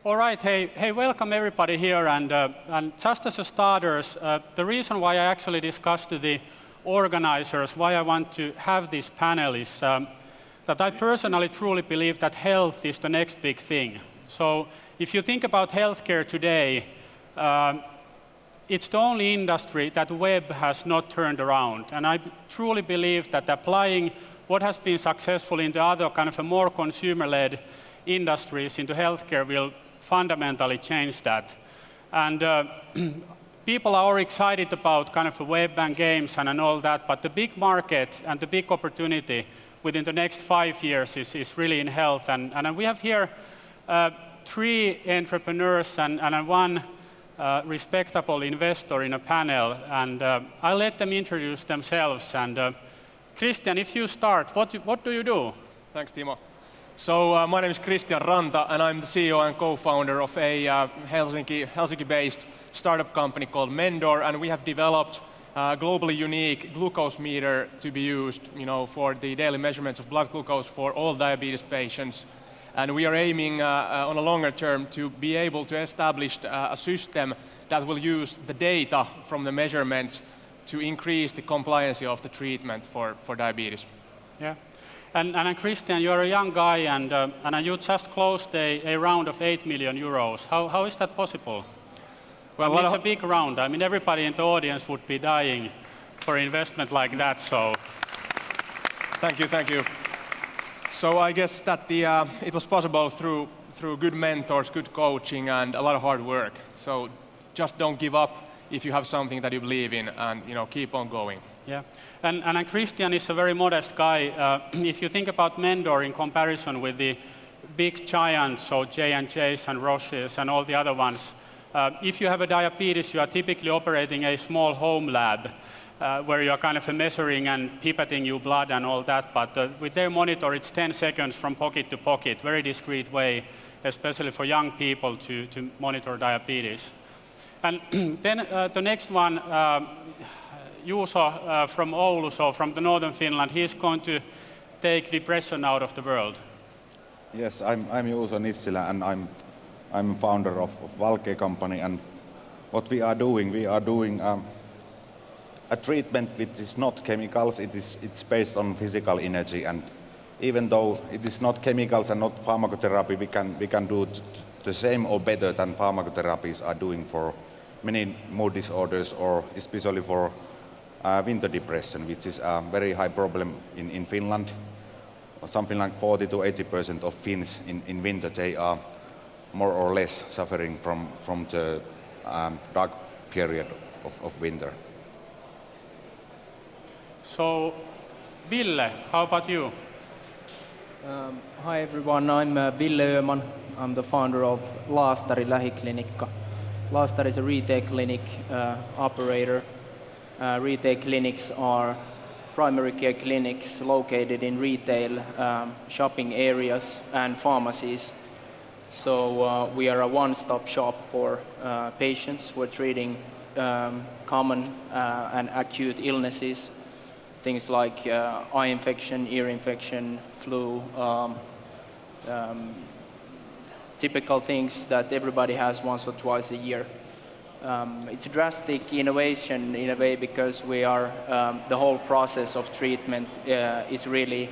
All right, hey, welcome everybody here. And just as a starters, the reason why I actually discussed to the organizers why I want to have this panel is that I personally truly believe that health is the next big thing. So if you think about healthcare today, it's the only industry that web has not turned around. And I truly believe that applying what has been successful in the other kind of a more consumer-led industries into healthcare will fundamentally change that. And people are excited about kind of a web and games and all that, but the big market and the big opportunity within the next 5 years is really in health. And we have here 3 entrepreneurs and 1 respectable investor in a panel, and I'll let them introduce themselves. And Kristian, if you start, what do you do? Thanks, Timo. So my name is Kristian Ranta, and I'm the CEO and co-founder of a Helsinki-based startup company called Mendor, and we have developed a globally unique glucose meter to be used, for the daily measurements of blood glucose for all diabetes patients. And we are aiming on a longer term to be able to establish a system that will use the data from the measurements to increase the compliance of the treatment for diabetes. Yeah. And Kristian, you're a young guy, and you just closed a round of 8 million euros. How is that possible? Well, it's a big round. I mean, everybody in the audience would be dying for investment like that. So, thank you. So I guess that it was possible through good mentors, good coaching, and a lot of hard work. So just don't give up if you have something that you believe in, and keep on going. Yeah, and Kristian is a very modest guy. If you think about Mendor in comparison with the big giants, so J&J's and Roche's and all the other ones, if you have a diabetes, you are typically operating a small home lab where you are kind of measuring and pipetting your blood and all that. But with their monitor, it's 10 seconds from pocket to pocket, very discreet way, especially for young people to monitor diabetes. And then the next one, Juuso from Oulu, so from the northern Finland, he's going to take depression out of the world. Yes, I'm Juuso Nissilä, and I'm founder of Valke company. And what we are doing a treatment which is not chemicals. It's based on physical energy, and even though it is not chemicals and not pharmacotherapy, we can do the same or better than pharmacotherapies are doing for many mood disorders, or especially for winter depression, which is a very high problem in Finland. Something like 40 to 80% of Finns in winter, they are more or less suffering from the dark period of winter. So, Ville, how about you? Hi everyone, I'm Ville Öhman. I'm the founder of Laastari Lähiklinikka. Laastari is a retail clinic operator. Retail clinics are primary care clinics located in retail shopping areas and pharmacies. So we are a one-stop shop for patients who are treating common and acute illnesses, things like eye infection, ear infection, flu, typical things that everybody has once or twice a year. It's a drastic innovation in a way because we are the whole process of treatment is really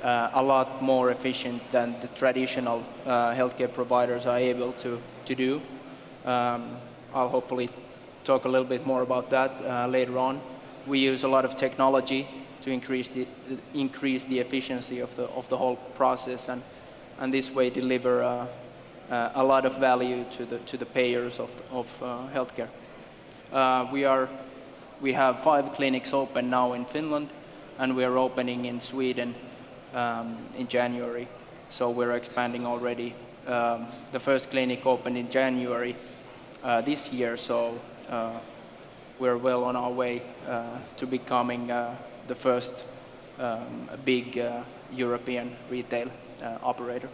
a lot more efficient than the traditional healthcare providers are able to do. I'll hopefully talk a little bit more about that later on. We use a lot of technology to increase the efficiency of the whole process, and this way deliver a lot of value to the payers of healthcare. We have 5 clinics open now in Finland, and we are opening in Sweden in January. So we're expanding already. The first clinic opened in January this year, so we're well on our way to becoming the first big European retail operator.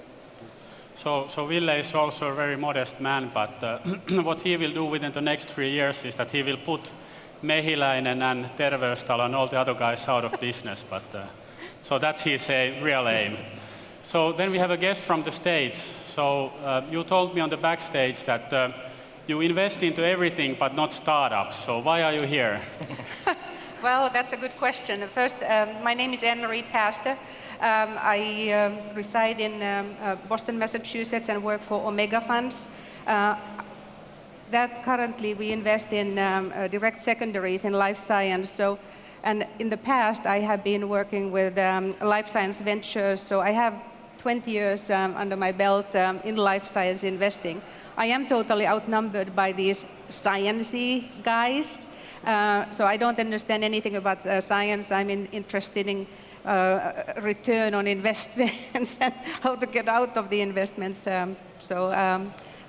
So Ville is also a very modest man, but what he will do within the next 3 years is that he will put Mehiläinen and Terveystalo and all the other guys out of business. But so that's his real aim. So then we have a guest from the States. So you told me on the backstage that you invest into everything but not startups. So why are you here? Well, that's a good question. First, my name is Anne-Marie Pastor. I reside in Boston, Massachusetts, and work for Omega Funds. That currently we invest in direct secondaries in life science. So, and in the past, I have been working with life science ventures. So I have 20 years under my belt in life science investing. I am totally outnumbered by these sciencey guys. So I don't understand anything about science. I'm interested in return on investments and how to get out of the investments.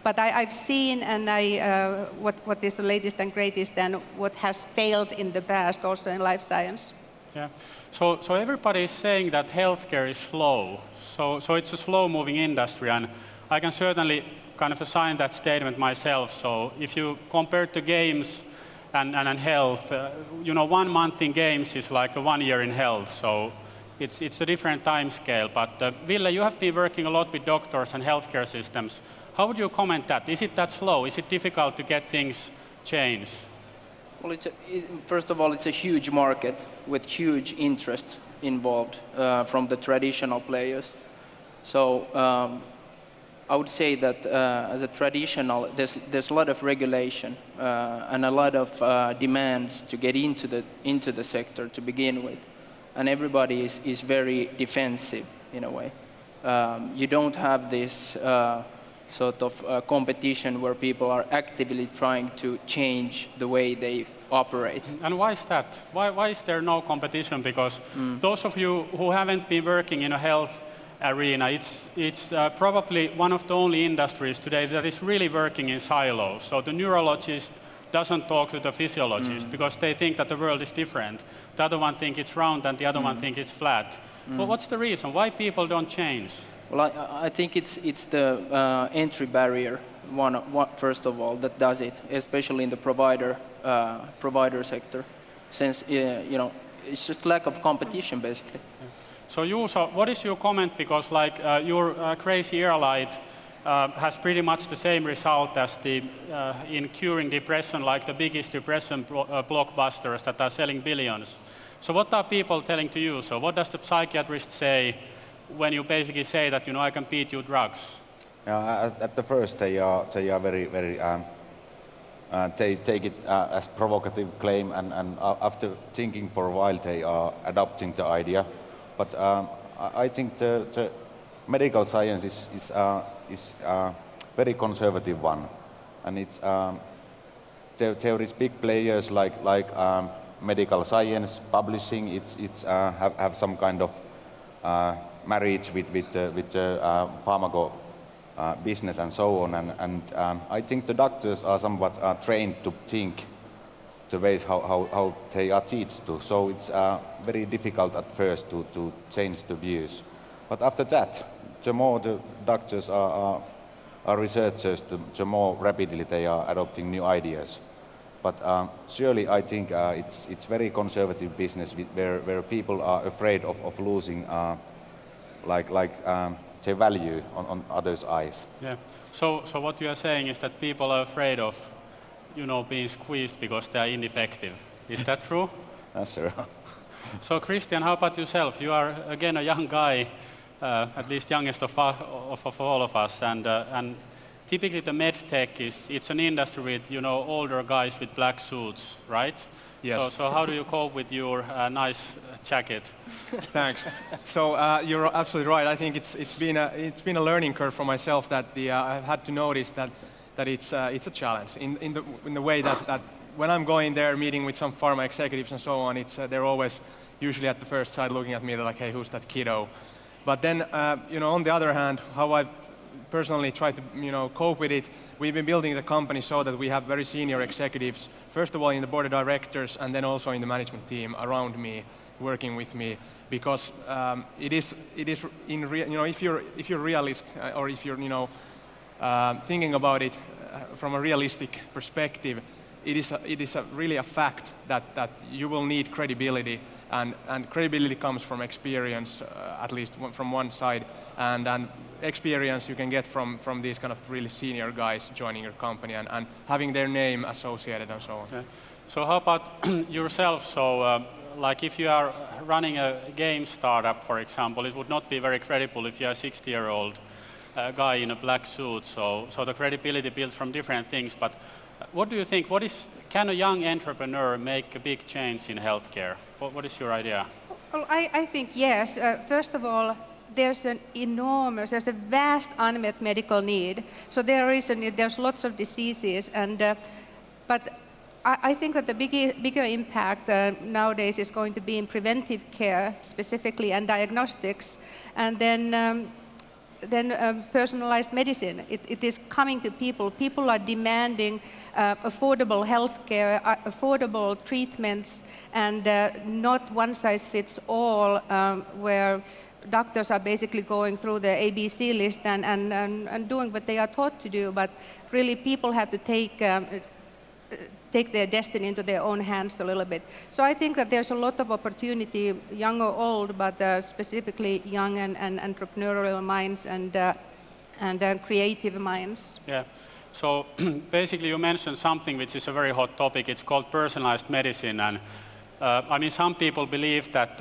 But I've seen and what is the latest and greatest and what has failed in the past also in life science. Yeah. So everybody is saying that healthcare is slow. So it's a slow-moving industry, and I can certainly kind of assign that statement myself. So if you compare to games and health, 1 month in games is like 1 year in health. So it's a different time scale. But Ville, you have been working a lot with doctors and healthcare systems. How would you comment that? Is it that slow? Is it difficult to get things changed? Well, first of all, it's a huge market with huge interest involved from the traditional players. So I would say that as a traditional, there's a lot of regulation and a lot of demands to get into the sector to begin with, and everybody is very defensive in a way. You don't have this sort of competition where people are actively trying to change the way they operate. And why is that? Why is there no competition? Because those of you who haven't been working in a health arena, it's probably one of the only industries today that is really working in silos. So the neurologist doesn't talk to the physiologist because they think that the world is different. The other one thinks it's round and the other one thinks it's flat. Well, what's the reason? Why people don't change? Well, I think it's the entry barrier, first of all, that does it, especially in the provider sector, since it's just lack of competition, basically. Yeah. So Juuso, what is your comment? Because your crazy airlight has pretty much the same result as in curing depression, like the biggest depression blockbusters that are selling billions. So what are people telling to you? So what does the psychiatrist say when you basically say that I can beat you drugs? At the first, they are very they take it as provocative claim, and after thinking for a while, they are adopting the idea. But I think the medical science is a very conservative one, and it's there is big players like medical science publishing. It's have some kind of marriage with the pharmaco business and so on, and I think the doctors are somewhat trained to think the ways how they are taught to. So it's very difficult at first to change the views. But after that, the more the doctors are researchers, the more rapidly they are adopting new ideas. But surely I think it's very conservative business where people are afraid of losing their value on others' eyes. Yeah. So what you are saying is that people are afraid of being squeezed because they are ineffective. Is that true? That's true. So Kristian, how about yourself? You are again a young guy, at least youngest of all of us, and typically the med tech it's an industry with older guys with black suits, right? Yes. So how do you cope with your nice jacket? Thanks. So you're absolutely right. I think it's been a learning curve for myself that I've had to notice that it's a challenge in the way that when I'm going there meeting with some pharma executives and so on, they're always usually at the first sight looking at me, they're like, hey, who's that kiddo? But then on the other hand, how I personally try to cope with it, we've been building the company so that we have very senior executives, first of all in the board of directors and then also in the management team around me, working with me, because it is if you're realist or if you're thinking about it from a realistic perspective, it is really a fact that you will need credibility, and credibility comes from experience, at least from one side, and experience you can get from these kind of really senior guys joining your company and having their name associated and so on. Okay. So how about yourself? So like if you are running a game startup, for example, it would not be very credible if you are a 60-year-old guy in a black suit. So the credibility builds from different things. But what do you think? Can a young entrepreneur make a big change in healthcare? What is your idea? Well, I think yes. First of all, there's a vast unmet medical need. So there's lots of diseases, but I think that the bigger impact nowadays is going to be in preventive care specifically and diagnostics, and then personalized medicine. It is coming to people. People are demanding affordable health care, affordable treatments, and not one size fits all, where doctors are basically going through the ABC list and doing what they are taught to do, but really people have to take their destiny into their own hands a little bit. So I think that there's a lot of opportunity, young or old, but specifically young and entrepreneurial minds and creative minds. Yeah. So basically you mentioned something which is a very hot topic. It's called personalized medicine. And I mean, some people believe that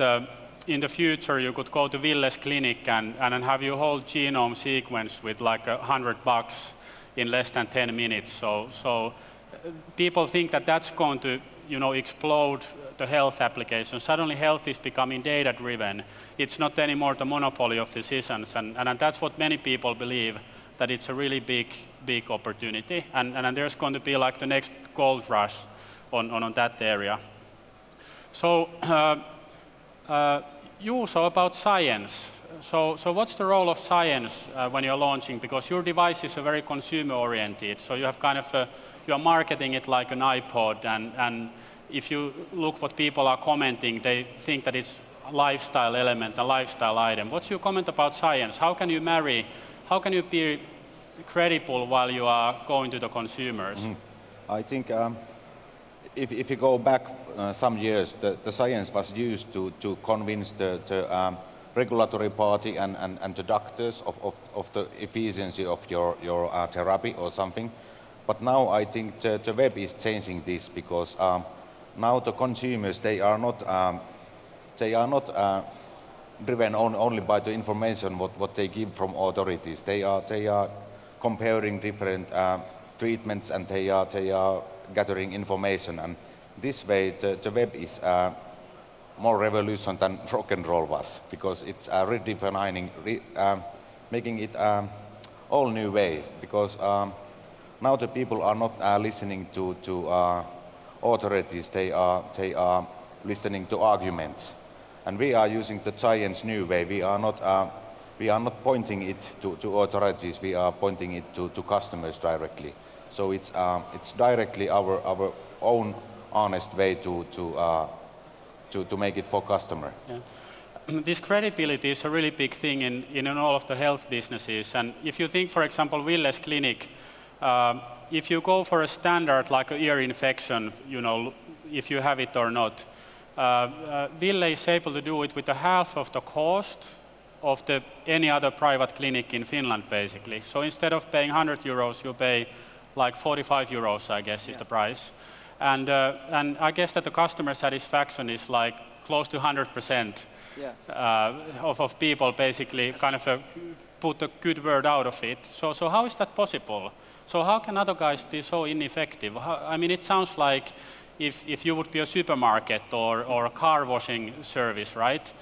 in the future you could go to Ville's clinic and have your whole genome sequenced with like $100 in less than 10 minutes. So people think that that's going to, explode the health application. Suddenly health is becoming data-driven. It's not anymore the monopoly of physicians, and that's what many people believe, that it's a really big opportunity, and there's going to be like the next gold rush on that area. So, Juuso, about science. So what's the role of science when you're launching? Because your device is very consumer-oriented, so you have kind of you are marketing it like an iPod, and if you look what people are commenting, they think that it's a lifestyle element, a lifestyle item. What's your comment about science? How can you be credible while you are going to the consumers? Mm-hmm. I think if you go back some years, the science was used to convince the regulatory party and the doctors of the efficiency of your therapy or something. But now I think the web is changing this, because now the consumers, they are not driven only by the information what they give from authorities. They are comparing different treatments, and they are gathering information. And this way the web is more revolution than rock and roll was, because it's redefining, making it all new way, because now the people are not listening to authorities, they are listening to arguments. And we are using the science new way. We are not pointing it to authorities, we are pointing it to customers directly. So it's directly our own honest way to make it for customer. Yeah. This credibility is a really big thing in all of the health businesses. And if you think, for example, Ville's clinic, if you go for a standard like an ear infection, if you have it or not, Ville is able to do it with half of the cost of any other private clinic in Finland, basically. So instead of paying 100 euros, you pay like 45 euros, I guess, is the price. And I guess that the customer satisfaction is like close to 100%. Of people basically kind of put a good word out of it. So how is that possible? So how can other guys be so ineffective? I mean, it sounds like if you would be a supermarket or a car washing service, right?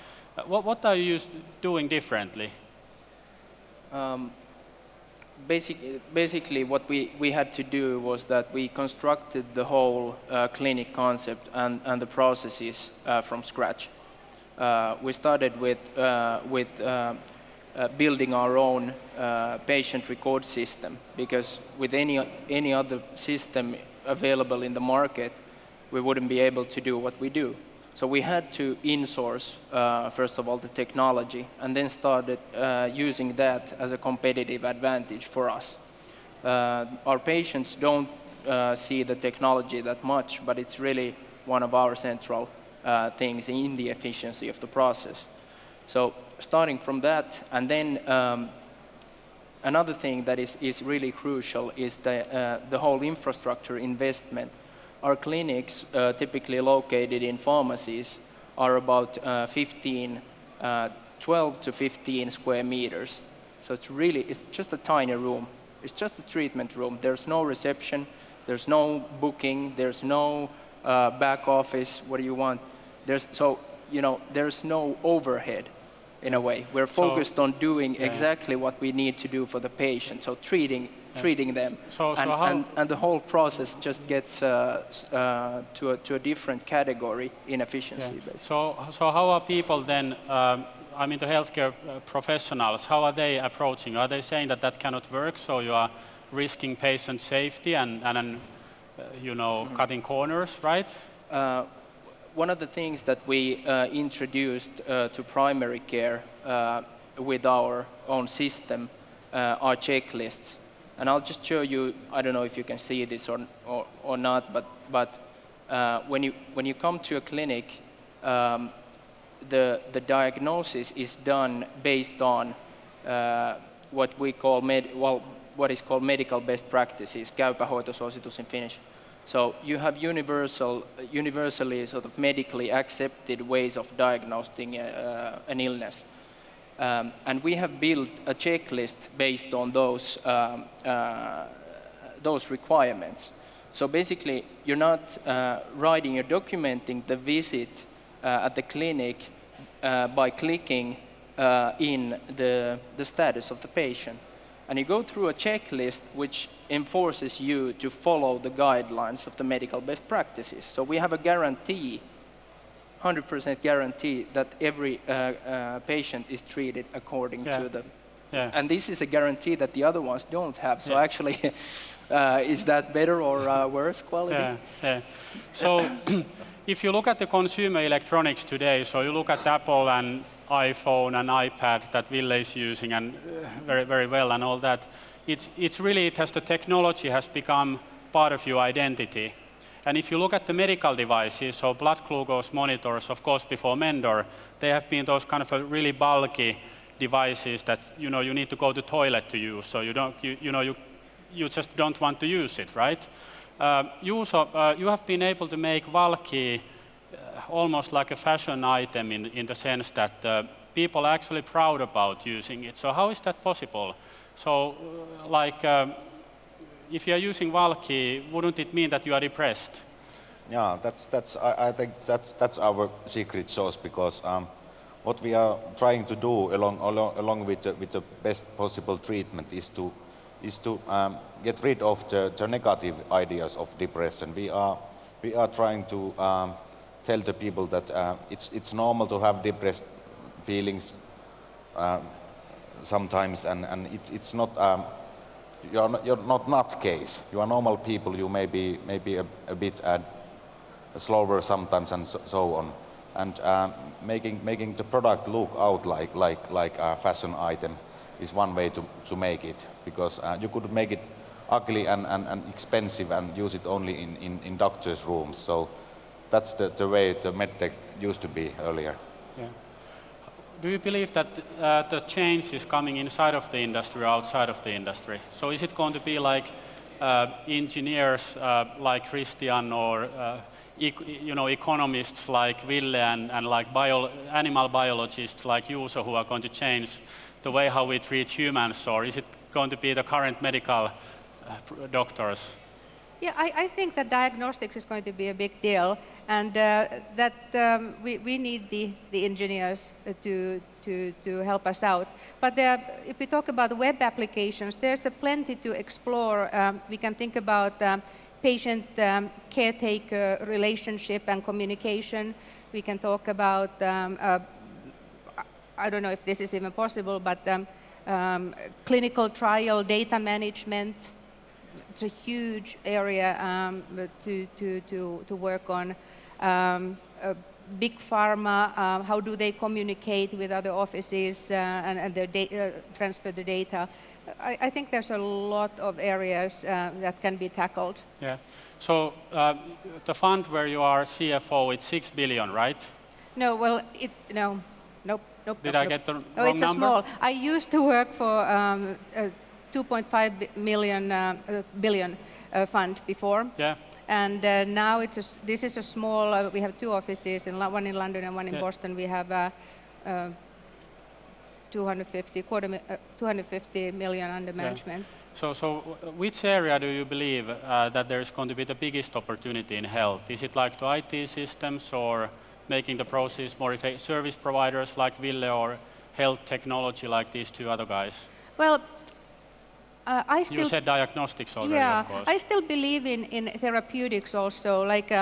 What are you doing differently? Basically, what we had to do was that we constructed the whole clinic concept and the processes from scratch. We started with building our own patient record system, because with any other system available in the market, we wouldn't be able to do what we do. So we had to insource, first of all, the technology, and then started using that as a competitive advantage for us. Our patients don't see the technology that much, but it's really one of our central things in the efficiency of the process. So starting from that, and then another thing that is really crucial is the whole infrastructure investment. Our clinics, typically located in pharmacies, are about 12 to 15 square meters. So it's just a tiny room. It's just a treatment room. There's no reception, there's no booking, there's no back office, what do you want? There's no overhead in a way. We're focused on doing exactly what we need to do for the patient, so treating them. And the whole process just gets to a different category in efficiency. Yeah. So how are people then, the healthcare professionals, how are they approaching? Are they saying that cannot work, so you are risking patient safety and cutting corners, right? One of the things that we introduced to primary care with our own system are checklists. And I'll just show you, I don't know if you can see this or not, but when you come to a clinic, the diagnosis is done based on what we call what is called medical best practices, käypä hoitosuositus in Finnish. So you have universally sort of medically accepted ways of diagnosing an illness. And we have built a checklist based on those requirements. So basically, you're not writing or documenting the visit at the clinic by clicking in the status of the patient. And you go through a checklist which enforces you to follow the guidelines of the medical best practices. So we have a guarantee, 100% guarantee, that every patient is treated according to the... Yeah. And this is a guarantee that the other ones don't have. So actually, is that better or worse quality? Yeah. So if you look at the consumer electronics today, so you look at Apple and iPhone and iPad that Ville is using and very, very well and all that, the technology has become part of your identity. And if you look at the medical devices, so blood glucose monitors, of course, before Mendor, they have been those kind of really bulky devices that you need to go to the toilet to use. So you just don't want to use it, right? Juuso, you have been able to make Valky almost like a fashion item in the sense that people are actually proud about using it. So how is that possible? So, if you are using Valky, wouldn't it mean that you are depressed? Yeah, I think that's our secret sauce, because what we are trying to do along with the best possible treatment is to get rid of the negative ideas of depression. We are trying to tell the people that it's normal to have depressed feelings sometimes, and it's not you're not case. You are normal people. You may be a bit slower sometimes, and so on. And making the product look out like a fashion item is one way to make it, because you could make it ugly and expensive and use it only in doctors' rooms. So that's the way the medtech used to be earlier. Yeah. Do you believe that the change is coming inside of the industry or outside of the industry? So is it going to be like engineers like Kristian, or economists like Ville, and like animal biologists like Juuso, who are going to change the way how we treat humans? Or is it going to be the current medical doctors? Yeah, I think that diagnostics is going to be a big deal, and that we need the engineers to help us out. But if we talk about web applications, there's plenty to explore. We can think about patient caretaker relationship and communication. We can talk about, I don't know if this is even possible, but clinical trial data management. It's a huge area to work on. Big pharma, how do they communicate with other offices and their transfer the data? I think there's a lot of areas that can be tackled. Yeah. So the fund where you are CFO, it's 6 billion, right? No, well, nope. Did I get the wrong Oh, it's number? a small. I used to work for 2.5 billion fund before. Yeah. And now this is a small, we have 2 offices, one in London and one in Boston. We have 250 million under management. So which area do you believe that there is going to be the biggest opportunity in health? Is it like the IT systems or making the process more effective, service providers like Ville or health technology like these 2 other guys? Well, I still... You said diagnostics already, of course. I still believe in therapeutics also. Like,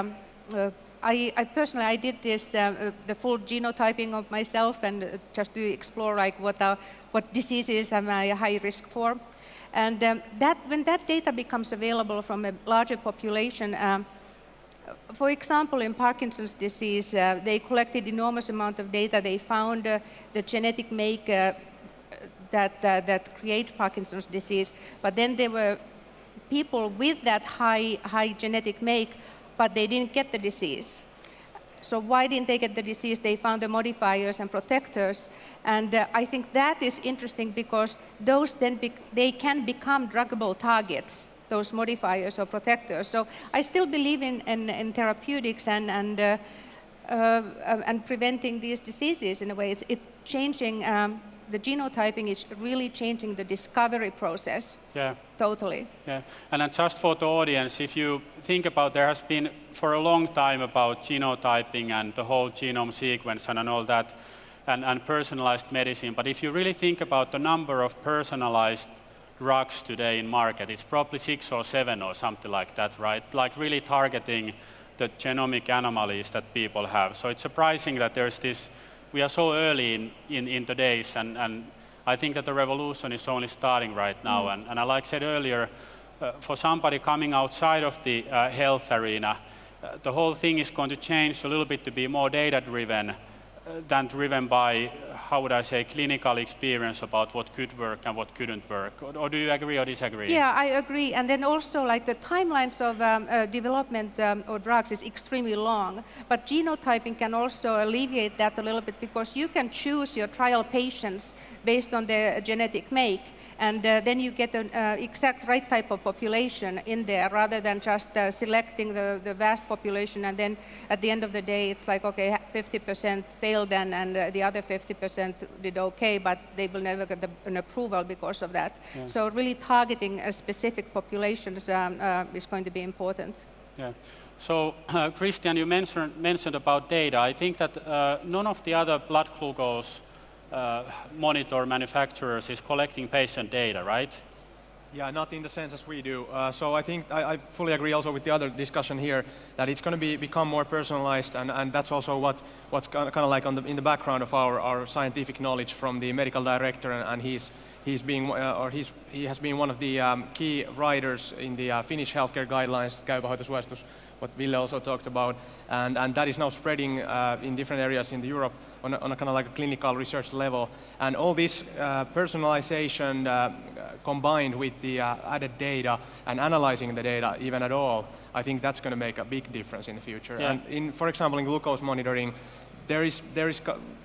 I personally, I did this, the full genotyping of myself and just to explore like what diseases am I a high risk for. And when that data becomes available from a larger population, for example, in Parkinson's disease, they collected enormous amount of data. They found the genetic make that create Parkinson's disease, but then there were people with that high genetic make, but they didn't get the disease. So why didn't they get the disease? They found the modifiers and protectors, and I think that is interesting because those then they can become druggable targets, those modifiers or protectors. So I still believe in therapeutics and preventing these diseases in a way. It's changing. The genotyping is really changing the discovery process. Yeah. Totally. Yeah. And then just for the audience, if you think about, there has been for a long time about genotyping and the whole genome sequence and all that, and personalized medicine. But if you really think about the number of personalized drugs today in market, it's probably 6 or 7 or something like that, right? Like really targeting the genomic anomalies that people have. So it's surprising that there's this. We are so early in the days, and I think that the revolution is only starting right now. And like I said earlier, for somebody coming outside of the health arena, the whole thing is going to change a little bit to be more data-driven than driven by, how would I say, clinical experience about what could work and what couldn't work. Or do you agree or disagree? Yeah, I agree. And then also, like the timelines of development of drugs is extremely long. But genotyping can also alleviate that a little bit because you can choose your trial patients based on their genetic make. And then you get an exact right type of population in there rather than just selecting the vast population, and then at the end of the day it's like, okay, 50% failed and the other 50% did okay, but they will never get an approval because of that. Yeah. So really targeting a specific population is going to be important. Yeah. So Kristian, you mentioned about data. I think that none of the other blood glucose monitor manufacturers is collecting patient data, right? Yeah, not in the sense as we do. So I think I fully agree also with the other discussion here that it's going to become more personalized, and that's also what's kind of like in the background of our scientific knowledge from the medical director, and he has been one of the key writers in the Finnish healthcare guidelines, käypähoitosuositus, what Ville also talked about, and that is now spreading in different areas in Europe on a kind of like a clinical research level. And all this personalization combined with the added data and analyzing the data even at all, I think that's going to make a big difference in the future. Yeah. And for example, in glucose monitoring, there is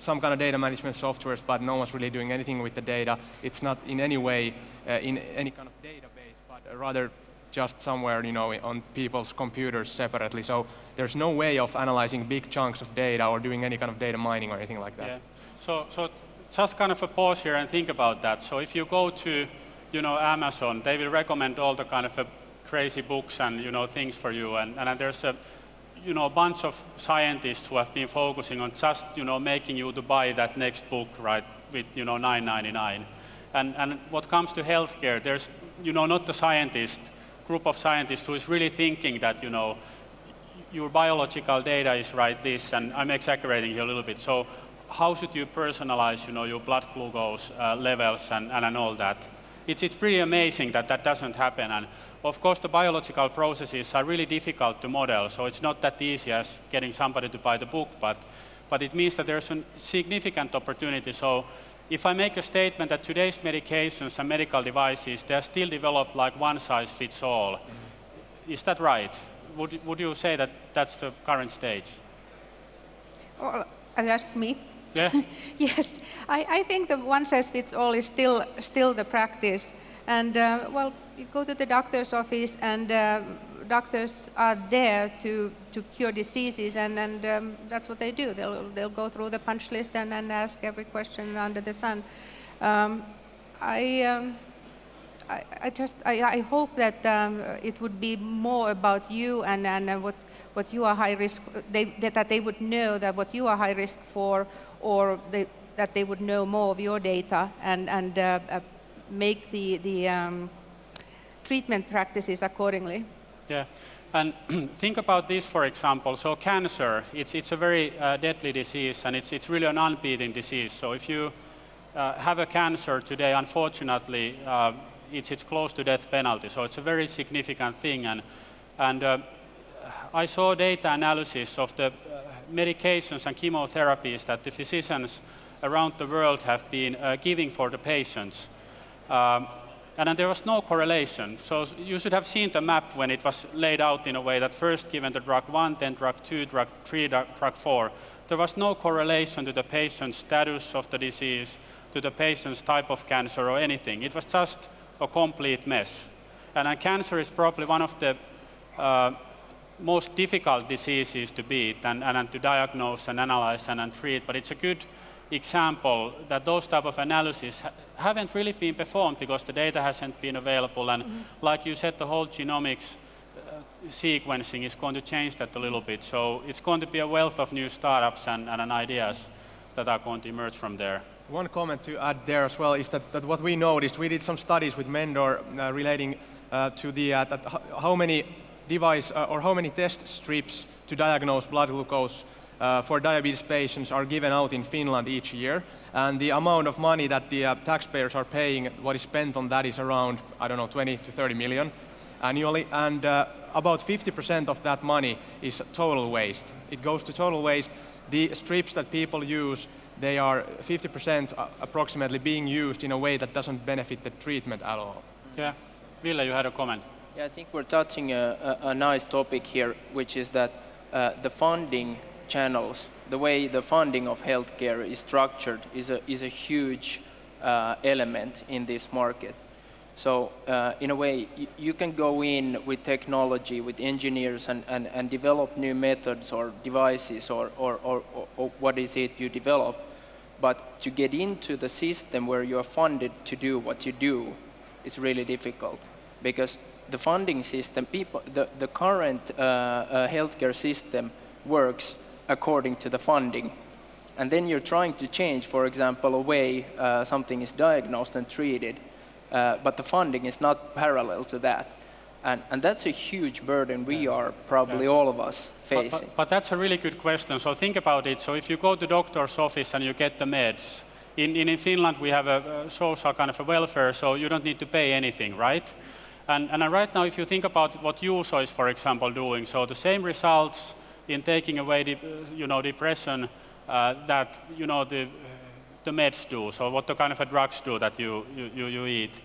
some kind of data management softwares, but no one's really doing anything with the data. It's not in any way in any kind of database, but rather just somewhere, on people's computers separately. So there's no way of analyzing big chunks of data or doing any kind of data mining or anything like that. Yeah. So just kind of a pause here and think about that. So if you go to, Amazon, they will recommend all the kind of crazy books and, things for you. And there's a, bunch of scientists who have been focusing on just, making you to buy that next book, right, with, $9.99. And what comes to healthcare, there's, not the group of scientists who is really thinking that, your biological data is right this, and I'm exaggerating here a little bit. So how should you personalize, your blood glucose levels and all that? It's pretty amazing that doesn't happen. And of course, the biological processes are really difficult to model, so it's not that easy as getting somebody to buy the book, but it means that there's a significant opportunity. So if I make a statement that today's medications and medical devices, they are still developed like one size fits all. Is that right? Would you say that that's the current stage? Well, have you asked me? Yeah. Yes, I think the one size fits all is still the practice. And well, you go to the doctor's office and doctors are there to cure diseases, and that's what they do. They'll go through the punch list and ask every question under the sun. I hope that it would be more about you and what you are high risk. That they would know that what you are high risk for, or that they would know more of your data and make the treatment practices accordingly. Yeah, and think about this, for example. So cancer, it's a very deadly disease, and it's really an unbeaten disease. So if you have a cancer today, unfortunately, it's close to death penalty. So it's a very significant thing, and I saw data analysis of the medications and chemotherapies that the physicians around the world have been giving for the patients. And then there was no correlation. So you should have seen the map when it was laid out in a way that first given the drug 1, then drug 2, drug 3, drug 4. There was no correlation to the patient's status of the disease, to the patient's type of cancer or anything. It was just a complete mess. And cancer is probably one of the most difficult diseases to beat and to diagnose and analyze and treat, but it's a good example that those type of analyses haven't really been performed because the data hasn't been available, and like you said, the whole genomics sequencing is going to change that a little bit. So it's going to be a wealth of new startups and ideas that are going to emerge from there. One comment to add there as well is that what we noticed, we did some studies with Mendor relating to the how many device or how many test strips to diagnose blood glucose for diabetes patients are given out in Finland each year, and the amount of money that the taxpayers are paying, what is spent on that is around, I don't know, 20 to 30 million annually, and about 50% of that money is total waste. It goes to total waste. The strips that people use, they are 50% approximately being used in a way that doesn't benefit the treatment at all. Yeah. Ville, you had a comment. Yeah, I think we're touching a nice topic here, which is that the funding channels, the way the funding of healthcare is structured is a huge element in this market. So in a way, you can go in with technology, with engineers and develop new methods or devices or what is it you develop. But to get into the system where you are funded to do what you do is really difficult, because the funding system, the current healthcare system works according to the funding. And then you're trying to change, for example, a way something is diagnosed and treated, but the funding is not parallel to that. And that's a huge burden we are probably all of us facing. But that's a really good question. So think about it. So if you go to doctor's office and you get the meds, in Finland we have a social kind of a welfare, so you don't need to pay anything, right? And right now, if you think about what Juuso is, for example, doing, so the same results in taking away depression that the meds do, so what the kind of drugs do that you eat.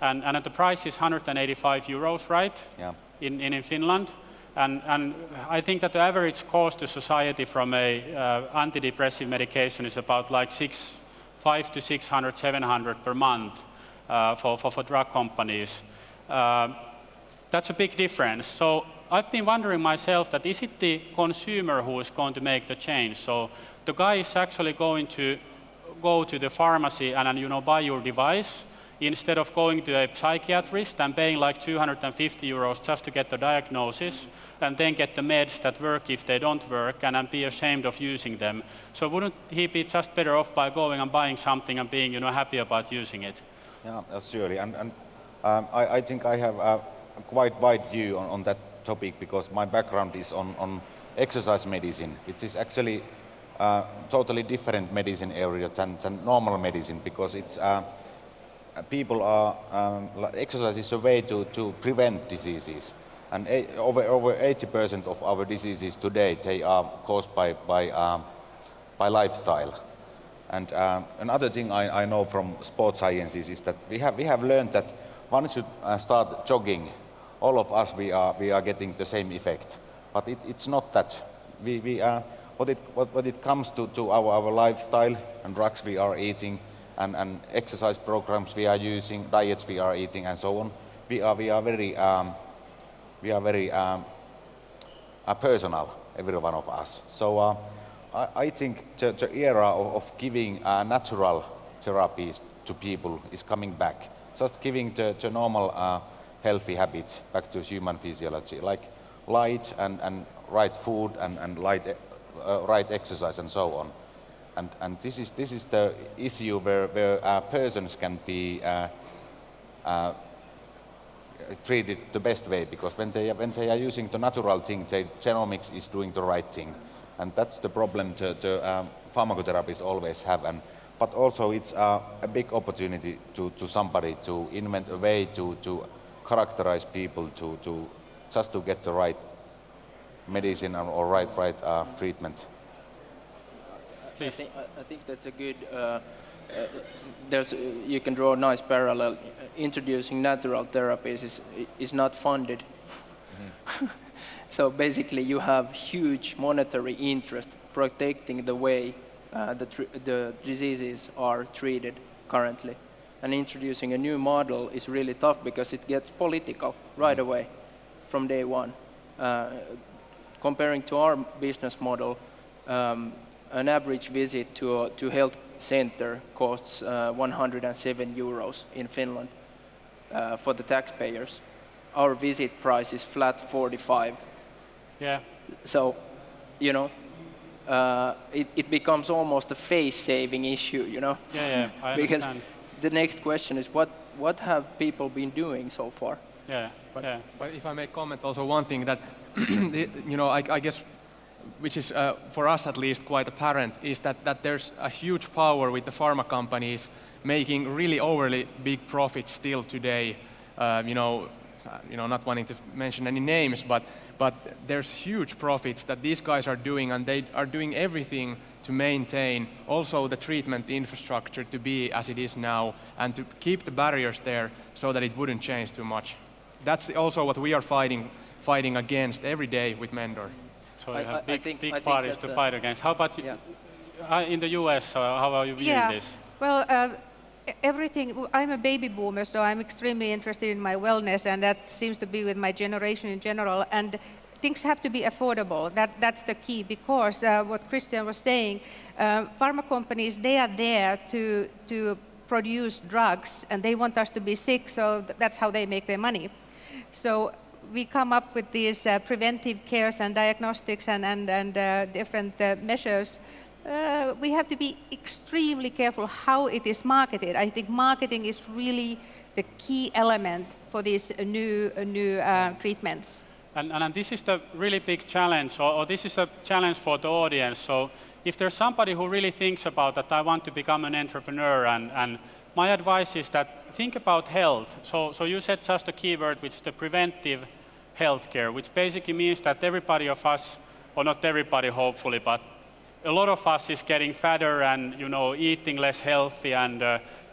And the price is 185 euros, right? Yeah. In Finland. And I think that the average cost to society from a antidepressive medication is about like 500 to 600, 700 per month for drug companies. That's a big difference. So I've been wondering myself that is it the consumer who is going to make the change? So the guy is actually going to go to the pharmacy and buy your device instead of going to a psychiatrist and paying like 250 euros just to get the diagnosis and then get the meds that work if they don't work and be ashamed of using them. So wouldn't he be just better off by going and buying something and being happy about using it? Yeah, that's surely. And I think I have a quite wide view on that topic because my background is on exercise medicine, which is actually a totally different medicine area than normal medicine, because it's people are exercise is a way to prevent diseases, and over 80% of our diseases today they are caused by lifestyle, And another thing I know from sports sciences is that we have learned that once you start jogging, all of us we are getting the same effect. But it's not that. When it comes to our lifestyle and drugs we are eating and exercise programs we are using, diets we are eating and so on, we are very personal, every one of us. So I think the era of giving natural therapies to people is coming back. Just giving the normal healthy habits back to human physiology, like light and right food and right exercise and so on. And this is the issue where persons can be treated the best way, because when they are using the natural thing, their genomics is doing the right thing, and that's the problem the pharmacotherapies always have. But also it's a big opportunity to somebody to invent a way to characterize people to just to get the right medicine or right treatment. I think that's a good. You can draw a nice parallel. Introducing natural therapies is not funded. Mm-hmm. So basically, you have huge monetary interest protecting the way the diseases are treated currently, and introducing a new model is really tough because it gets political right away from day one. Comparing to our business model, an average visit to health center costs 107 euros in Finland for the taxpayers. Our visit price is flat 45. Yeah. So, you know, it becomes almost a face-saving issue, you know. Yeah, I because understand. the next question is what have people been doing so far? Yeah. But if I may comment also one thing that, you know, I guess, which is for us at least quite apparent, is that there's a huge power with the pharma companies making really overly big profits still today. You know, not wanting to mention any names, but there's huge profits that these guys are doing, and they are doing everything to maintain also the treatment infrastructure to be as it is now, and to keep the barriers there so that it wouldn't change too much. That's also what we are fighting against every day with Mendor. So you have big I parties think to fight against. How about in the US? How are you viewing this? Well, everything. I'm a baby boomer, so I'm extremely interested in my wellness, and that seems to be with my generation in general. And things have to be affordable. That's the key, because what Kristian was saying, pharma companies, they are there to produce drugs, and they want us to be sick, so that's how they make their money. So we come up with these preventive cares and diagnostics and different measures. We have to be extremely careful how it is marketed. I think marketing is really the key element for these new treatments. And this is the really big challenge, or this is a challenge for the audience. So if there's somebody who really thinks about that, I want to become an entrepreneur, and my advice is that think about health. So you said just a keyword, which is the preventive healthcare, which basically means that everybody of us, or not everybody hopefully, but a lot of us is getting fatter and, you know, eating less healthy and,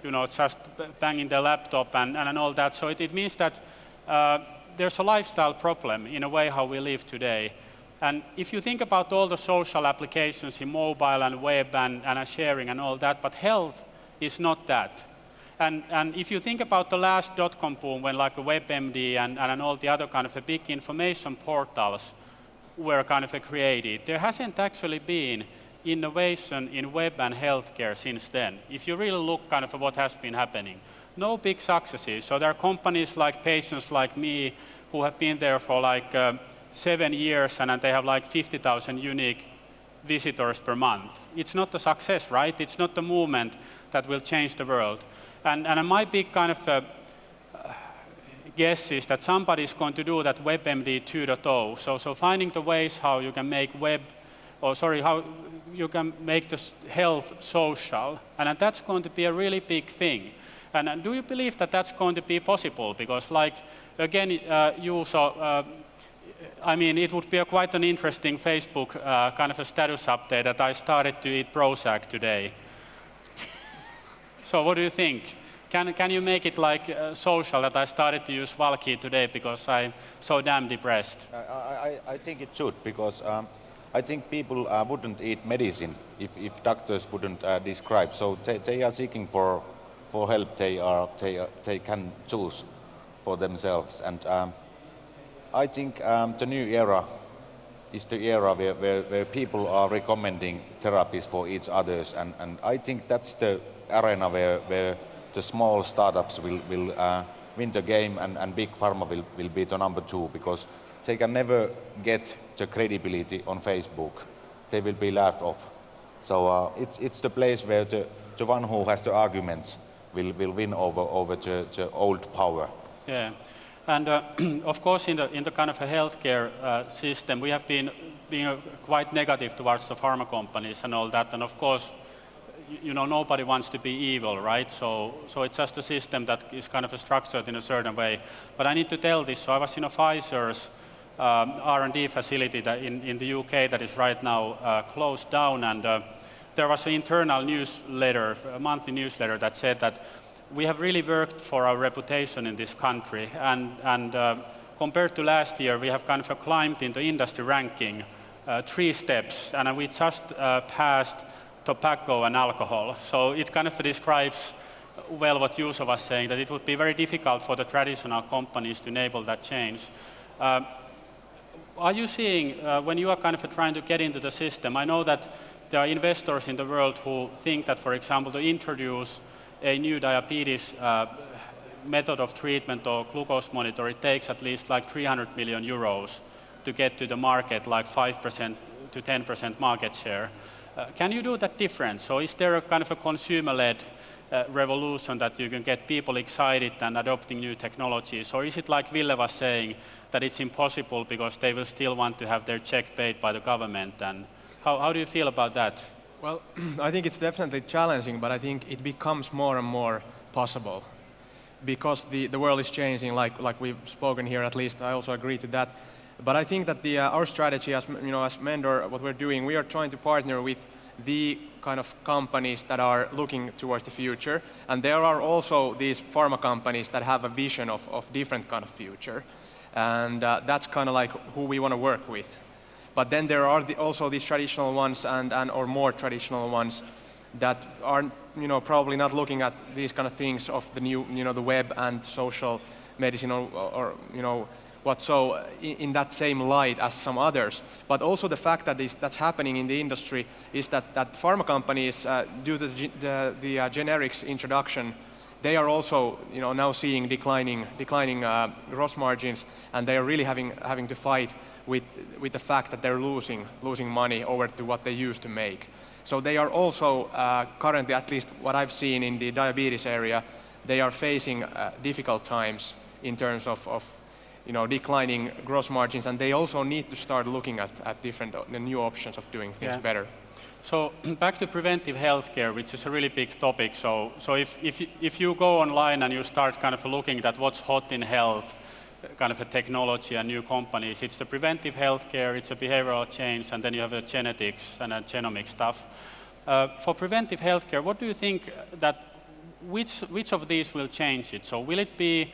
you know, just banging the laptop and all that. So it means that there's a lifestyle problem in a way how we live today. And if you think about all the social applications in mobile and web and sharing and all that, but health is not that. And if you think about the last .com boom, when like a WebMD and all the other kind of a big information portals were kind of created, there hasn't actually been innovation in web and healthcare since then. If you really look kind of at what has been happening, no big successes. So there are companies like Patients Like Me who have been there for like 7 years, and they have like 50,000 unique visitors per month. It's not a success, right? It's not the movement that will change the world. And my big kind of guess is that somebody is going to do that WebMD 2.0. So finding the ways how you can make how you can make the health social, and that's going to be a really big thing. And do you believe that that's going to be possible? Because, like, again, Juuso, I mean, it would be quite an interesting Facebook kind of a status update that I started to eat Prozac today. So what do you think? Can you make it like social that I started to use Valky today because I'm so damn depressed? I think it should, because I think people wouldn't eat medicine if doctors wouldn't describe. So they are seeking for help. They can choose for themselves, and I think the new era is the era where people are recommending therapies for each others, and I think that's the arena where the small startups will win the game, and big pharma will be the number two, because they can never get the credibility on Facebook. They will be laughed off. So it's the place where the one who has the arguments will win over the old power. Yeah, and of course in the kind of a healthcare system, we have been being quite negative towards the pharma companies and all that, and of course, you know, nobody wants to be evil, right? So it's just a system that is kind of structured in a certain way. But I need to tell this. So I was in a Pfizer's R&D facility that in the UK that is right now closed down, and there was an internal newsletter, a monthly newsletter that said that we have really worked for our reputation in this country, and compared to last year, we have kind of climbed in the industry ranking 3 steps, and we just passed tobacco and alcohol. So it kind of describes well what Juuso was saying, that it would be very difficult for the traditional companies to enable that change. Are you seeing, when you are kind of trying to get into the system, I know that there are investors in the world who think that, for example, to introduce a new diabetes method of treatment or glucose monitor, it takes at least like 300 million euros to get to the market, like 5% to 10% market share. Can you do that different? So is there a kind of a consumer-led revolution that you can get people excited and adopting new technologies? Or is it like Ville was saying, that it's impossible because they will still want to have their check paid by the government? And how do you feel about that? Well, I think it's definitely challenging, but I think it becomes more and more possible because the world is changing, like we've spoken here. At least I also agree to that. But I think that our strategy, as Mendor, what we're doing, we are trying to partner with the kind of companies that are looking towards the future, and there are also these pharma companies that have a vision of different kind of future, and that's kind of like who we want to work with. But then there are also these traditional ones or more traditional ones that are probably not looking at these kind of things of the new the web and social medicine or what so in that same light as some others. But also the fact that that's happening in the industry is that pharma companies, due to the generics introduction, they are also now seeing declining gross margins, and they are really having to fight with the fact that they're losing money over to what they used to make. So they are also currently, at least what I've seen in the diabetes area, they are facing difficult times in terms of declining gross margins, and they also need to start looking at different new options of doing things better. So back to preventive healthcare, which is a really big topic. So if you go online and you start kind of looking at what's hot in health, kind of a technology and new companies, it's the preventive healthcare, it's a behavioral change, and then you have the genetics and genomic stuff. For preventive healthcare, what do you think that which of these will change it? So will it be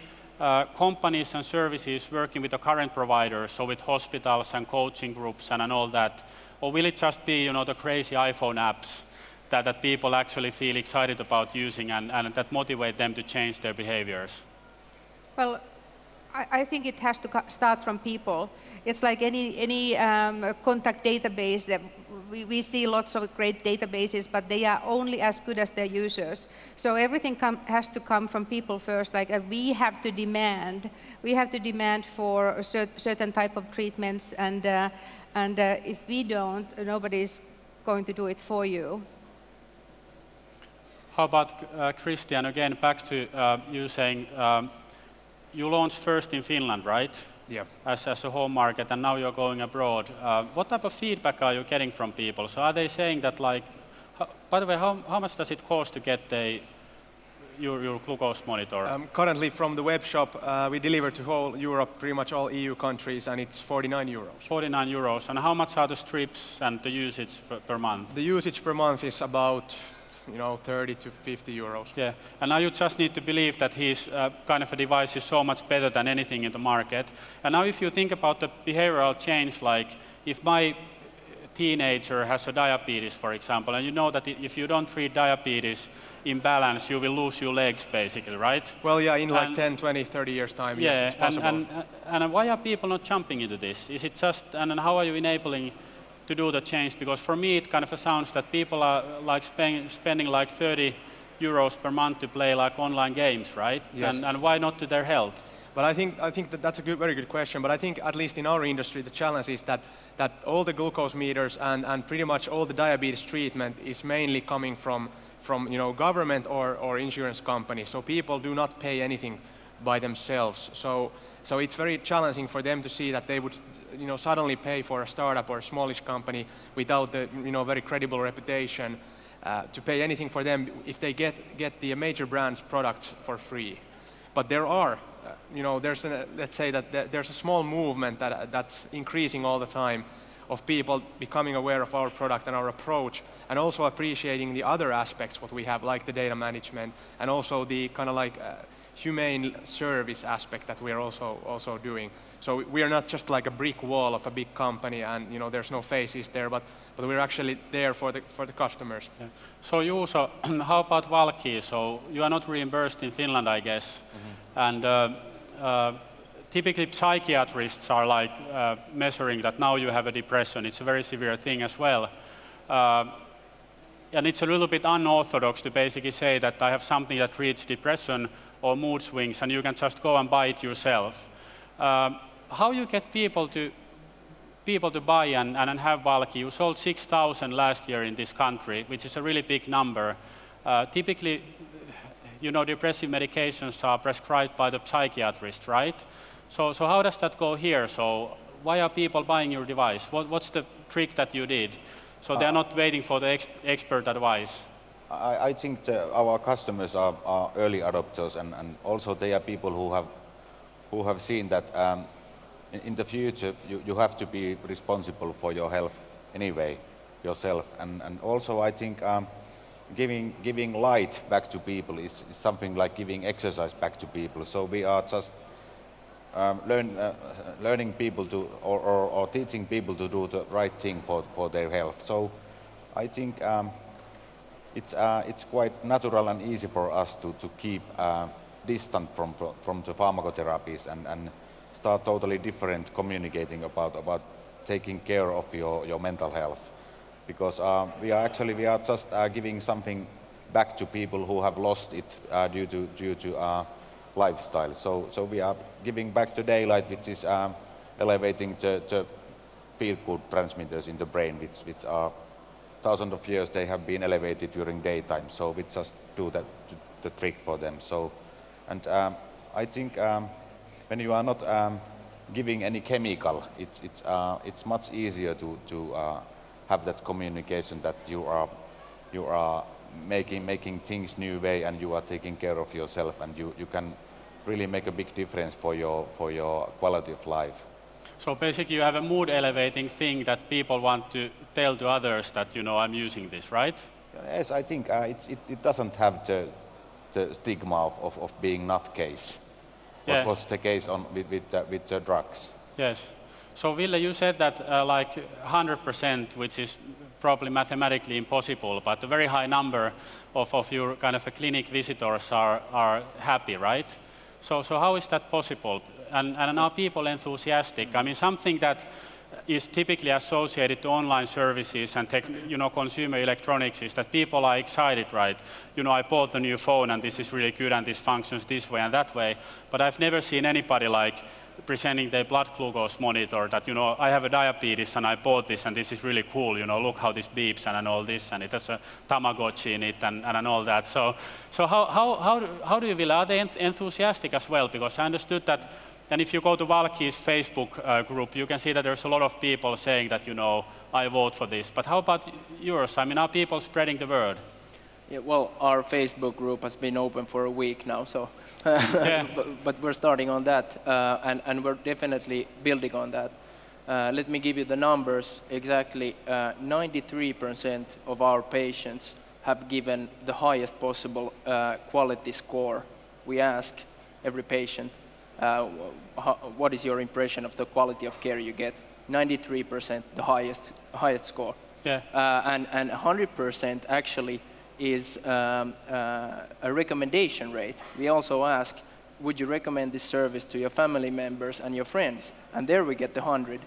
companies and services working with the current providers, so with hospitals and coaching groups and all that? Or will it just be the crazy iPhone apps that people actually feel excited about using and that motivate them to change their behaviors? Well, I think it has to start from people. It's like any contact database that we see lots of great databases, but they are only as good as their users. So everything has to come from people first. Like we have to demand for a certain type of treatments, and if we don't, nobody's going to do it for you. How about Kristian, again, back to you saying you launched first in Finland, right? Yeah. As a home market, and now you're going abroad. What type of feedback are you getting from people? So are they saying that, like, by the way, how much does it cost to get your glucose monitor? Currently from the web shop, we deliver to whole Europe, pretty much all EU countries, and it's 49 euros. 49 euros. And how much are the strips and the usage per month? The usage per month is about 30 to 50 euros. Yeah, and now you just need to believe that his kind of a device is so much better than anything in the market. And now if you think about the behavioral change, like if my teenager has a diabetes, for example, and you know that if you don't treat diabetes in balance, you will lose your legs, basically, right? Well, yeah, in like 10, 20, 30 years' time, yeah, yes, it's possible. And why are people not jumping into this? Is it just, and how are you enabling to do the change? Because for me, it kind of sounds that people are like spending like 30 euros per month to play like online games, right? Yes. And why not to their health? But I think that's a very good question. But I think at least in our industry, the challenge is that all the glucose meters and pretty much all the diabetes treatment is mainly coming from government or insurance companies. So people do not pay anything by themselves. So it's very challenging for them to see that they would suddenly pay for a startup or a smallish company without the very credible reputation to pay anything for them if they get the major brands products for free. But there are let's say that there's a small movement that's increasing all the time of people becoming aware of our product and our approach, and also appreciating the other aspects what we have, like the data management, and also the kind of like humane service aspect that we are also doing. So we are not just like a brick wall of a big company, and there's no faces there, but we're actually there for the customers. Yeah. So Juuso, how about Valki? So you are not reimbursed in Finland, I guess, and typically psychiatrists are like measuring that now you have a depression. It's a very severe thing as well. And it's a little bit unorthodox to basically say that I have something that treats depression or mood swings and you can just go and buy it yourself. How you get people to buy and have Valki? You sold 6,000 last year in this country, which is a really big number. Typically, depressive medications are prescribed by the psychiatrist, right? So how does that go here? So why are people buying your device? What's the trick that you did? So they're not waiting for the expert advice. I think our customers are early adopters, and also they are people who have seen that in the future you have to be responsible for your health anyway yourself, and also I think giving light back to people is something like giving exercise back to people. So we are just learning people to or teaching people to do the right thing for their health. So I think it's quite natural and easy for us to keep distant from the pharmacotherapies and start totally different communicating about taking care of your mental health, because we are just giving something back to people who have lost it due to lifestyle. So we are giving back to daylight, which is elevating the feel-good transmitters in the brain, which are thousands of years they have been elevated during daytime. So we just do the trick for them. So, and I think when you are not giving any chemical, it's much easier to have that communication that you are making things new way, and you are taking care of yourself, and you can really make a big difference for your quality of life. So basically you have a mood elevating thing that people want to tell to others that I'm using this, right? Yes, I think it doesn't have the stigma of being nutcase. Yeah. What was the case with the drugs? Yes. So Ville, you said that like 100%, which is probably mathematically impossible, but a very high number of your kind of clinic visitors are happy, right? So how is that possible? And are people enthusiastic? I mean, something that is typically associated to online services and consumer electronics is that people are excited, right? I bought the new phone and this is really good and this functions this way and that way, but I've never seen anybody like presenting their blood glucose monitor that, I have a diabetes and I bought this and this is really cool, look how this beeps and all this, and it has a Tamagotchi in it and all that. So how do you feel? Are they enthusiastic as well? Because I understood that, and if you go to Valki's Facebook group, you can see that there's a lot of people saying that, I vote for this. But how about yours? I mean, are people spreading the word? Yeah, well, our Facebook group has been open for a week now, so Yeah. but we're starting on that, and we're definitely building on that. Let me give you the numbers exactly. 93% of our patients have given the highest possible quality score. We ask every patient, what is your impression of the quality of care you get? 93%, the highest score. Yeah. And 100% actually is a recommendation rate. We also ask, would you recommend this service to your family members and your friends? And there we get the 100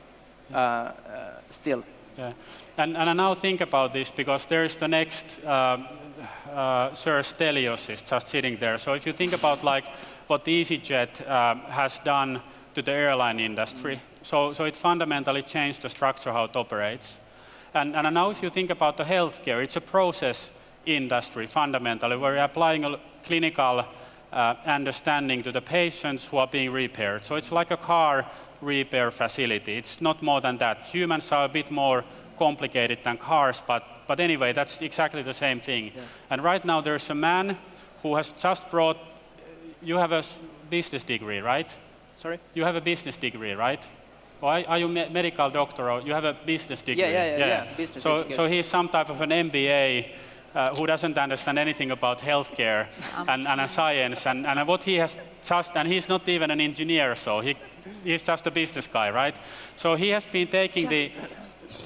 still. Yeah. And I now think about this because there is the next Sir Stelios is just sitting there. So if you think about like what EasyJet has done to the airline industry, so it fundamentally changed the structure how it operates. And now if you think about the healthcare, it's a process industry fundamentally, where you're applying a clinical understanding to the patients who are being repaired. So it's like a car repair facility. It's not more than that. Humans are a bit more complicated than cars, but anyway, that's exactly the same thing. Yeah. And right now there's a man who has just brought, you have a business degree, right? Sorry? You have a business degree, right? Or are you a medical doctor, or you have a business degree? Yeah. Business so he's some type of an MBA who doesn't understand anything about healthcare and science, and what he has just, and he's not even an engineer, so he's just a business guy, right? So he has been taking the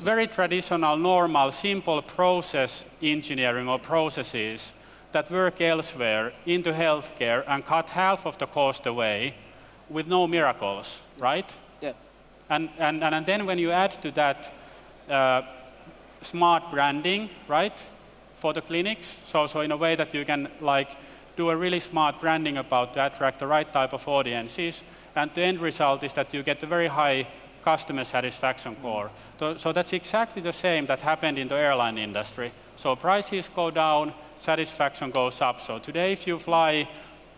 very traditional, normal, simple process engineering or processes that work elsewhere into healthcare and cut half of the cost away with no miracles, right? Yeah. And then when you add to that smart branding, right, for the clinics, so in a way that you can like do a really smart branding about to attract the right type of audiences, and the end result is that you get a very high customer satisfaction score. So that's exactly the same that happened in the airline industry. So prices go down, satisfaction goes up. So today if you fly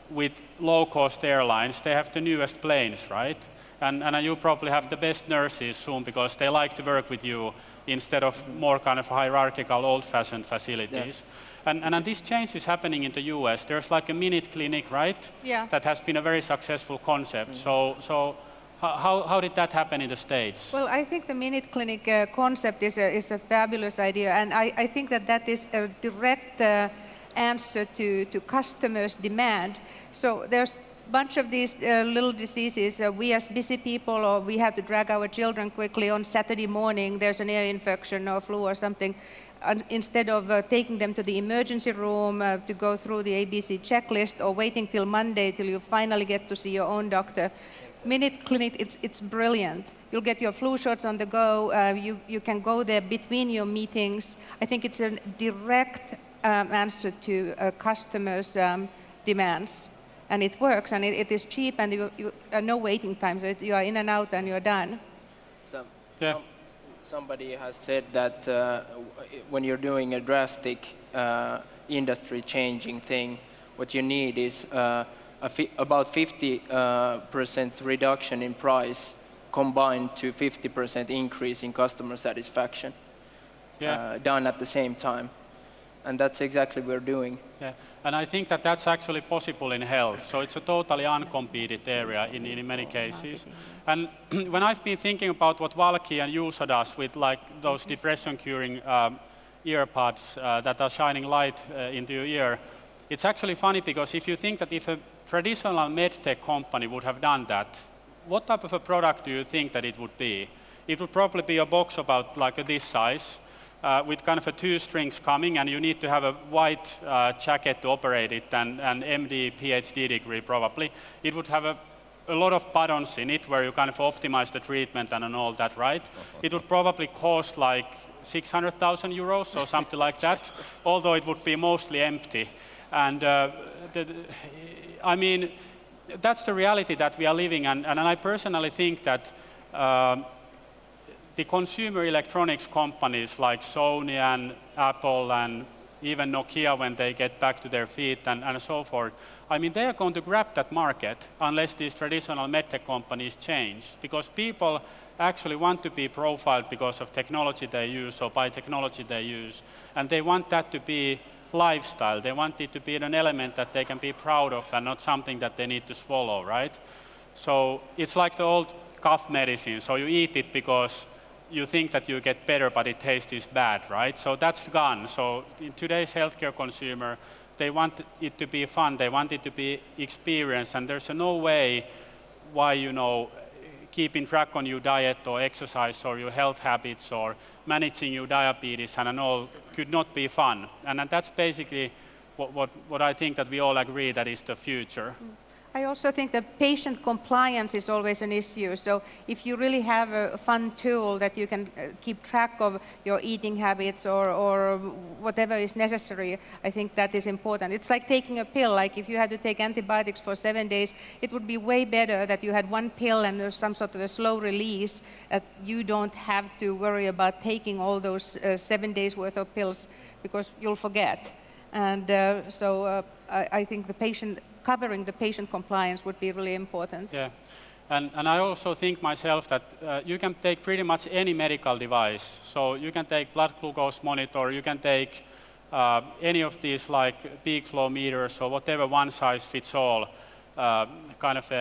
with low-cost airlines, they have the newest planes, right? And you probably have the best nurses soon because they like to work with you instead of more kind of hierarchical, old-fashioned facilities. Yeah. And this change is happening in the US. There's like a minute clinic, right? Yeah. That has been a very successful concept. So how did that happen in the States? Well, I think the minute clinic concept is a fabulous idea, and I think that is a direct answer to customers' demand. So there's a bunch of these little diseases. We as busy people, or we have to drag our children quickly on Saturday morning, there's an ear infection or flu or something, instead of taking them to the emergency room to go through the ABC checklist, or waiting till Monday till you finally get to see your own doctor. Minute clinic, it's brilliant. You'll get your flu shots on the go. You can go there between your meetings. I think it's a direct answer to customers' demands. And it works, and it is cheap, and you no waiting time. So you are in and out, and you're done. Somebody has said that when you're doing a drastic industry-changing thing, what you need is about 50% reduction in price combined to 50% increase in customer satisfaction done at the same time. And that's exactly what we're doing. Yeah, and I think that that's actually possible in health. So it's a totally uncompeted area in many cases. And when I've been thinking about what Valki and Juuso does with like those depression curing earpods that are shining light into your ear, it's actually funny because if you think that if a traditional medtech company would have done that, what type of a product do you think that it would be? It would probably be a box about like this size with kind of a 2 strings coming, and you need to have a white jacket to operate it and an MD, PhD degree probably. It would have a lot of buttons in it where you kind of optimize the treatment and all that, right? It would probably cost like 600,000 euros or something like that, although it would be mostly empty. And I mean, that's the reality that we are living, and I personally think that the consumer electronics companies like Sony and Apple and even Nokia, when they get back to their feet and so forth, I mean, they are going to grab that market unless these traditional medtech companies change, because people actually want to be profiled because of technology they use or by technology they use, and they want that to be lifestyle. They want it to be an element that they can be proud of and not something that they need to swallow, right? So it's like the old cough medicine. So you eat it because you think that you get better, but it tastes bad, right? So that's gone. So in today's healthcare consumer, they want it to be fun, they want it to be experience, and there's no way why, keeping track on your diet or exercise or your health habits or managing your diabetes and all could not be fun. And that's basically what I think that we all agree that is the future. I also think that patient compliance is always an issue. So if you really have a fun tool that you can keep track of your eating habits or whatever is necessary, I think that is important. It's like taking a pill. Like if you had to take antibiotics for 7 days, it would be way better that you had one pill and there's some sort of a slow release, that you don't have to worry about taking all those 7 days worth of pills because you'll forget. And I think covering the patient compliance would be really important. Yeah, and I also think myself that you can take pretty much any medical device. So you can take blood glucose monitor, you can take any of these like peak flow meters or whatever one size fits all kind of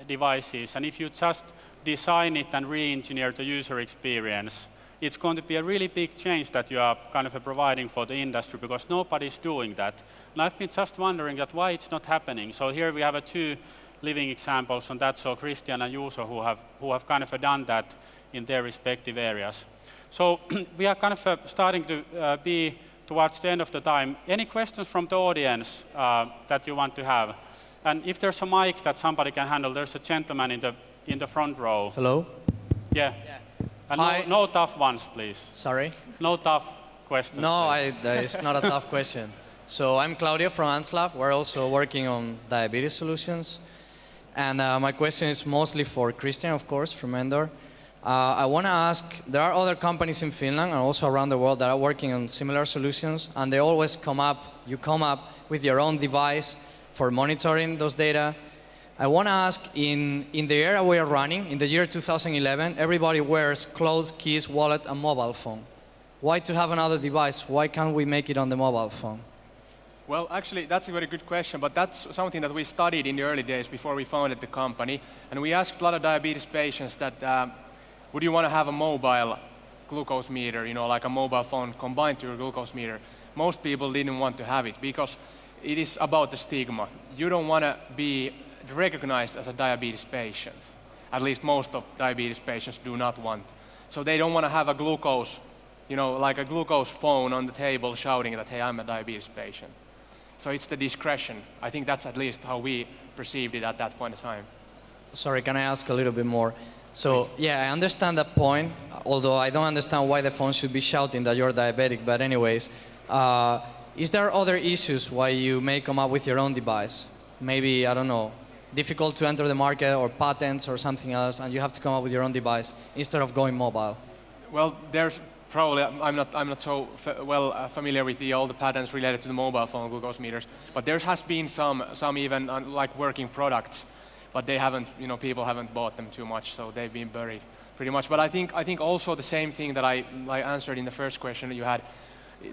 devices. And if you just design it and re-engineer the user experience, it's going to be a really big change that you are kind of providing for the industry, because nobody's doing that. And I've been just wondering that why it's not happening. So here we have two living examples on that, so Kristian and Juuso, who have kind of done that in their respective areas. So we are kind of starting to be towards the end of the time. Any questions from the audience that you want to have? And if there's a mic that somebody can handle, there's a gentleman in the front row. Hello? Yeah. And no tough ones, please. Sorry? No tough questions. No, it's not a tough question. So I'm Claudio from Anslab. We're also working on diabetes solutions. And my question is mostly for Kristian, of course, from Endor. I want to ask, there are other companies in Finland and also around the world that are working on similar solutions, and they always come up with your own device for monitoring those data. I want to ask, in the era we are running, in the year 2011, everybody wears clothes, keys, wallet, and mobile phone. Why to have another device? Why can't we make it on the mobile phone? Well, actually, that's a very good question, but that's something that we studied in the early days before we founded the company. And we asked a lot of diabetes patients that, would you want to have a mobile glucose meter, like a mobile phone combined to your glucose meter? Most people didn't want to have it because it is about the stigma. You don't want to be recognized as a diabetes patient. At least most of diabetes patients do not want. So they don't want to have a glucose, like a glucose phone on the table shouting that, hey, I'm a diabetes patient. So it's the discretion. I think that's at least how we perceived it at that point in time. Sorry, can I ask a little bit more? So, yeah, I understand that point, although I don't understand why the phone should be shouting that you're diabetic, but anyways, is there other issues why you may come up with your own device? Maybe, I don't know, difficult to enter the market or patents or something else, and you have to come up with your own device instead of going mobile? Well, there's probably, I'm not so familiar with all the patents related to the mobile phone glucose meters, but there has been some even like working products, but they haven't, people haven't bought them too much, so they've been buried pretty much. But I think also the same thing that I answered in the first question that you had.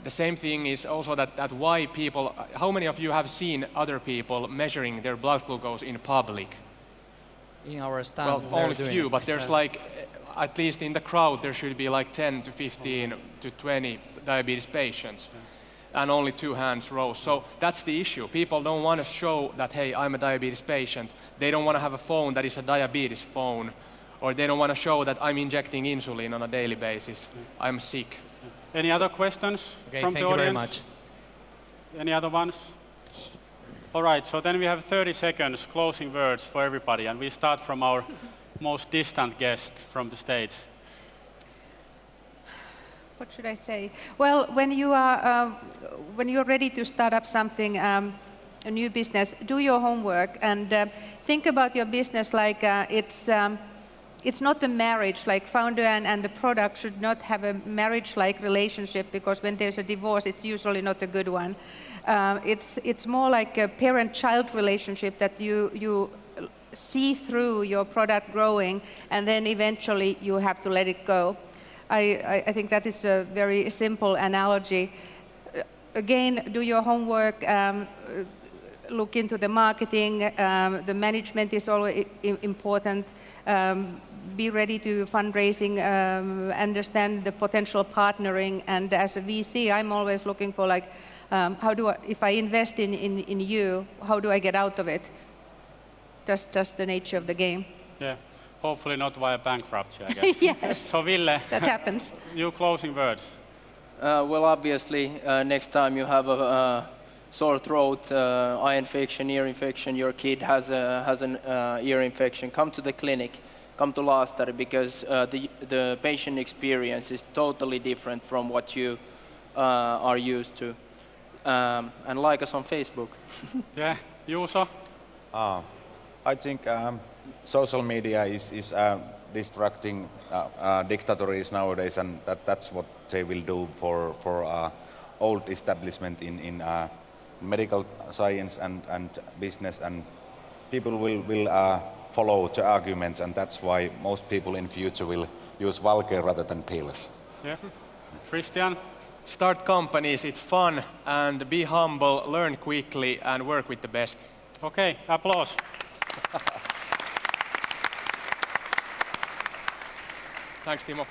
The same thing is also that why people, how many of you have seen other people measuring their blood glucose in public? In our stand. Well, only few, but there's like, at least in the crowd, there should be like 10 to 15 to 20 diabetes patients, and only 2 hands rose. So that's the issue. People don't want to show that, hey, I'm a diabetes patient. They don't want to have a phone that is a diabetes phone, or they don't want to show that I'm injecting insulin on a daily basis. I'm sick. Any other questions from the audience? Thank you very much. Any other ones? All right, so then we have 30 seconds closing words for everybody, and we start from our most distant guest from the stage. What should I say? Well, when you're ready to start up something, a new business, do your homework and think about your business like it's not a marriage, like founder and the product should not have a marriage-like relationship, because when there's a divorce, it's usually not a good one. It's more like a parent-child relationship that you see through your product growing, and then eventually you have to let it go. I think that is a very simple analogy. Again, do your homework, look into the marketing, the management is always important. be ready to fundraising, understand the potential partnering, and as a VC, I'm always looking for like, if I invest in you, how do I get out of it? Just the nature of the game. Yeah, hopefully not via bankruptcy, I guess. Yes, So Ville, that happens. you closing words. Well, obviously, next time you have a sore throat, eye infection, ear infection, your kid has an ear infection, come to the clinic, come to Laastari, because the patient experience is totally different from what you are used to. And like us on Facebook. Yeah, Juuso? I think social media is distracting dictators nowadays, and that's what they will do for old establishment in medical science and business, and people will follow the arguments, and that's why most people in future will use Valke rather than pills. Yeah. Kristian? Start companies, it's fun, and be humble, learn quickly, and work with the best. Okay, applause. Thanks, Timo.